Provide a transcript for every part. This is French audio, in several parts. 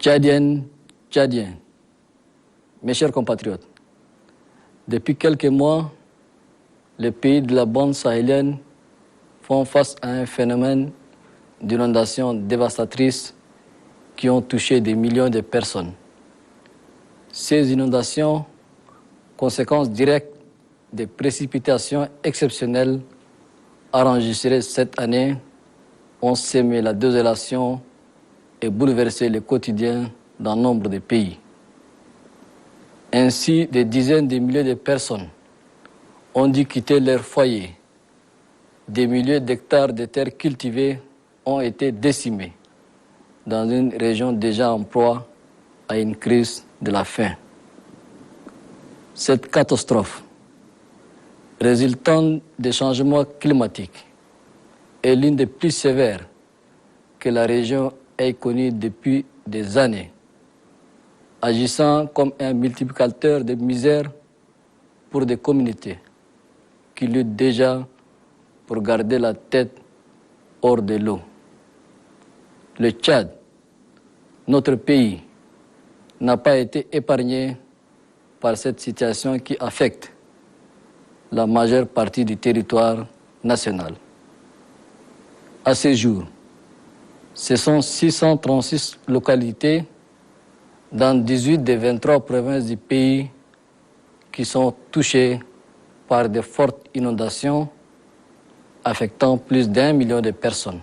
Tchadiennes, Tchadiens, mes chers compatriotes, depuis quelques mois, les pays de la bande sahélienne font face à un phénomène d'inondations dévastatrices qui ont touché des millions de personnes. Ces inondations, conséquence directe des précipitations exceptionnelles enregistrées cette année, ont sémé la désolation et bouleversé le quotidien dans nombre de pays. Ainsi, des dizaines de milliers de personnes ont dû quitter leur foyer. Des milliers d'hectares de terres cultivées ont été décimés dans une région déjà en proie à une crise de la faim. Cette catastrophe, résultant des changements climatiques, est l'une des plus sévères que la région ait connues depuis des années, agissant comme un multiplicateur de misère pour des communautés qui luttent déjà pour garder la tête hors de l'eau. Le Tchad, notre pays, n'a pas été épargné par cette situation qui affecte la majeure partie du territoire national. À ce jour, ce sont 636 localités dans 18 des 23 provinces du pays qui sont touchées par de fortes inondations affectant plus d'1 million de personnes.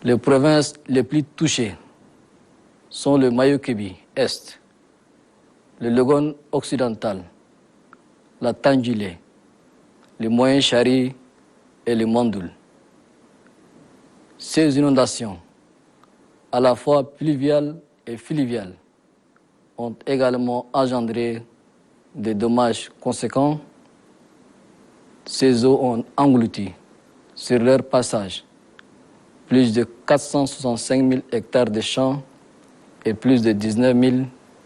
Les provinces les plus touchées sont le Mayo-Kébi Est, le Logone occidental, la Tandjilé, le Moyen Chari et le Mandoul. Ces inondations, à la fois pluviales et fluviales, ont également engendré des dommages conséquents. Ces eaux ont englouti sur leur passage plus de 465 000 hectares de champs et plus de 19 000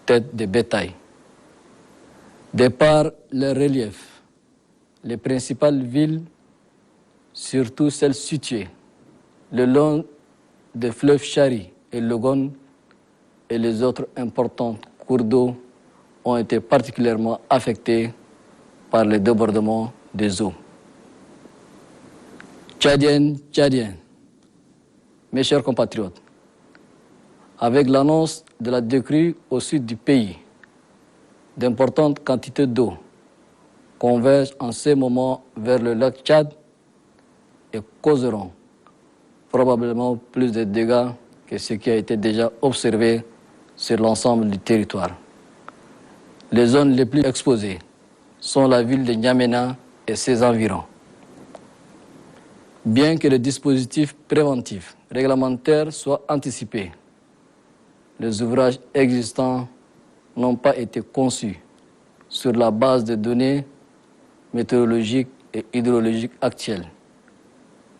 têtes de bétail. De par leur relief, les principales villes, surtout celles situées le long des fleuves Chari et Logone et les autres importants cours d'eau, ont été particulièrement affectées par les débordements des eaux. Tchadiennes, Tchadiens, mes chers compatriotes, avec l'annonce de la décrue au sud du pays, d'importantes quantités d'eau convergent en ce moment vers le lac Tchad et causeront probablement plus de dégâts que ce qui a été déjà observé sur l'ensemble du territoire. Les zones les plus exposées sont la ville de N'Djamena et ses environs. Bien que les dispositifs préventifs réglementaires soient anticipés, les ouvrages existants n'ont pas été conçus sur la base des données météorologiques et hydrologiques actuelles,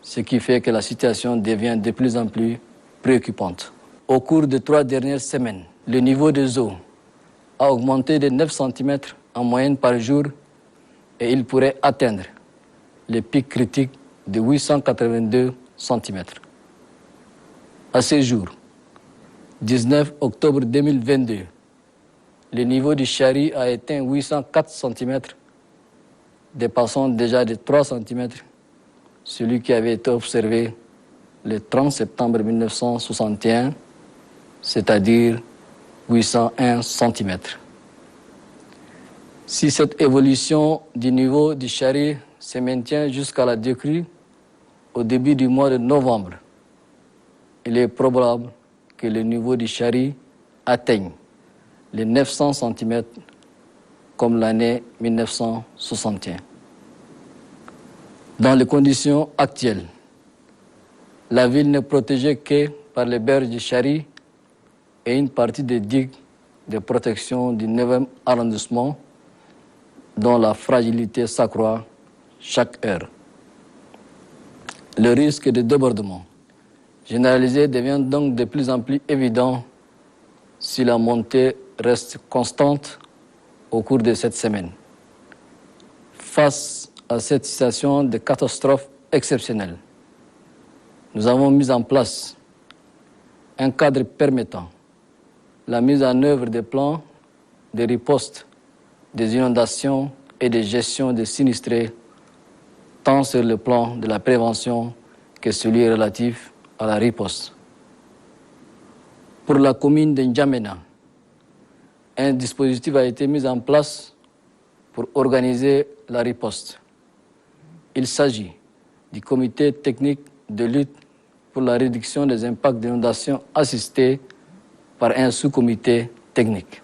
ce qui fait que la situation devient de plus en plus préoccupante. Au cours des 3 dernières semaines, le niveau des eaux a augmenté de 9 cm en moyenne par jour et il pourrait atteindre le pic critique de 882 cm. À ce jour, 19 octobre 2022, le niveau du Chari a atteint 804 cm, dépassant déjà de 3 cm celui qui avait été observé le 30 septembre 1961, c'est-à-dire 801 cm. Si cette évolution du niveau du Chari se maintient jusqu'à la décrue au début du mois de novembre, il est probable que le niveau du Chari atteigne les 900 cm comme l'année 1961. Dans les conditions actuelles, la ville n'est protégée que par les berges du Chari et une partie des digues de protection du 9e arrondissement dont la fragilité s'accroît chaque heure. Le risque de débordement généralisé devient donc de plus en plus évident si la montée reste constante au cours de cette semaine. Face à cette situation de catastrophe exceptionnelle, nous avons mis en place un cadre permettant la mise en œuvre des plans de riposte des inondations et de gestion des sinistrés, tant sur le plan de la prévention que celui relatif à la riposte. Pour la commune de N'Djamena, un dispositif a été mis en place pour organiser la riposte. Il s'agit du comité technique de lutte pour la réduction des impacts d'inondations assisté par un sous-comité technique.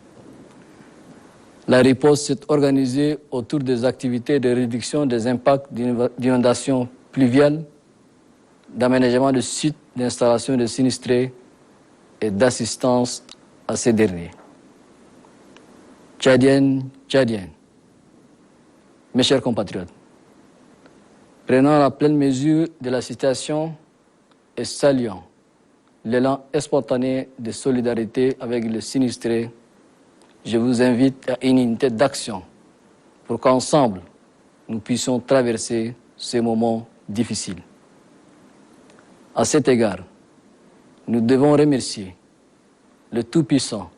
La riposte s'est organisée autour des activités de réduction des impacts d'inondations pluviales, d'aménagement de sites d'installation de sinistrés et d'assistance à ces derniers. Tchadiennes, Tchadiens, mes chers compatriotes, prenant la pleine mesure de la situation et saluant l'élan spontané de solidarité avec les sinistrés, je vous invite à une unité d'action pour qu'ensemble, nous puissions traverser ces moments difficiles. À cet égard, nous devons remercier le Tout-Puissant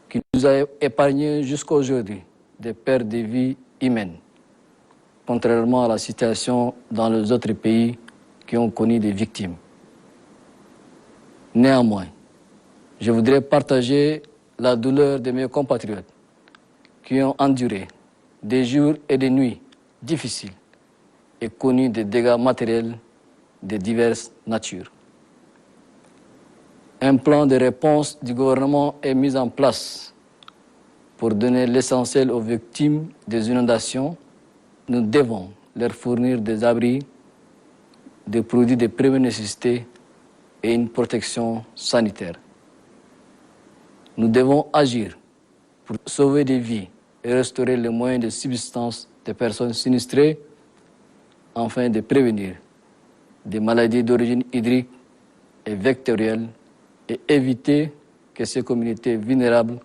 qui nous a épargné jusqu'à aujourd'hui des pertes de vies humaines, contrairement à la situation dans les autres pays qui ont connu des victimes. Néanmoins, je voudrais partager la douleur de mes compatriotes qui ont enduré des jours et des nuits difficiles et connu des dégâts matériels de diverses natures. Un plan de réponse du gouvernement est mis en place pour donner l'essentiel aux victimes des inondations. Nous devons leur fournir des abris, des produits de première nécessité et une protection sanitaire. Nous devons agir pour sauver des vies et restaurer les moyens de subsistance des personnes sinistrées afin de prévenir des maladies d'origine hydrique et vectorielle et éviter que ces communautés vulnérables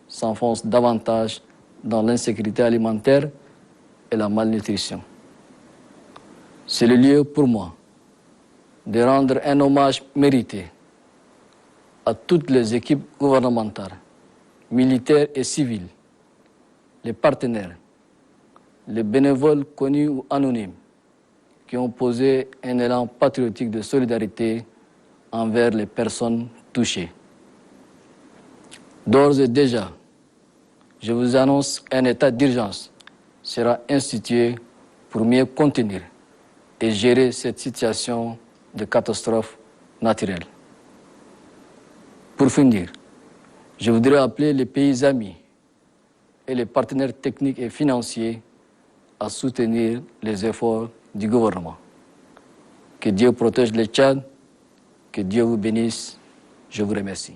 s'enfoncent davantage dans l'insécurité alimentaire et la malnutrition. C'est le lieu pour moi de rendre un hommage mérité à toutes les équipes gouvernementales, militaires et civiles, les partenaires, les bénévoles connus ou anonymes, qui ont posé un élan patriotique de solidarité envers les personnes touchées. D'ores et déjà, je vous annonce qu'un état d'urgence sera institué pour mieux contenir et gérer cette situation de catastrophe naturelle. Pour finir, je voudrais appeler les pays amis et les partenaires techniques et financiers à soutenir les efforts du gouvernement. Que Dieu protège le Tchad, que Dieu vous bénisse. Je vous remercie.